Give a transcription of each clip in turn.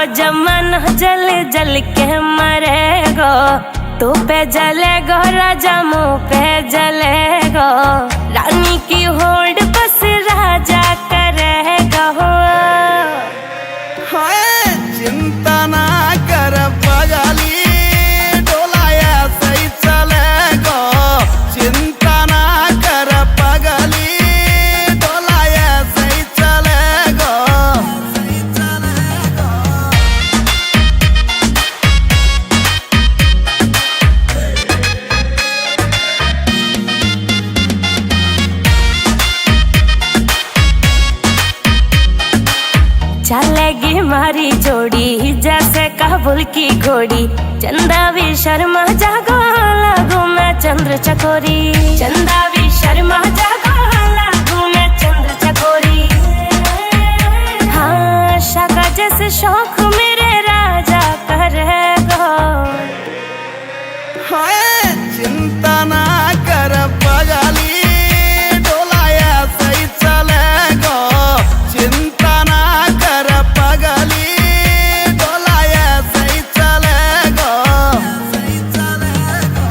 जमाना जल जल के मरेगो। तू पे जलेगो राजा मुँह पे जलेगो। रानी की होड़ बस राजा करेगा। चिंता ना कर पगली, डोलाया सही चलेगो। चिंता ना कर पगली, डोलाया सही चलेगो। चलेगी मारी जोड़ी जैसे काबुल की घोड़ी। चंदा भी शर्मा जागो लागू मैं चंद्र चकोरी। चंदा भी शर्मा जागो लागू मैं चंद्र चकोरी। हाँ शाका जैसे शौक मेरे राजा करेगो। चिंता ना कर पगली, डोलाया सही चलेगो। चिंता ना कर पगली, डोलाया सही चलेगो। सही चलेगो।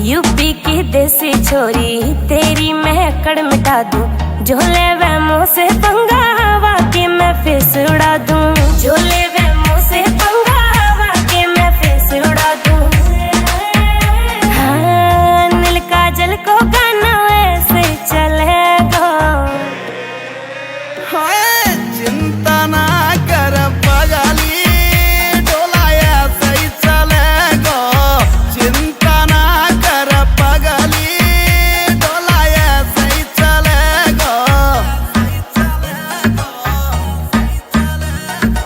यूपी की देसी छोरी तेरी मैं अकड़ मिटा दूं। झोले वे मुँह से पंगा हवा के मैं फेस उड़ा दूं। झोले वे मुँह से पंगा हवा के मैं फेस उड़ा दूं। हाँ नील काजल को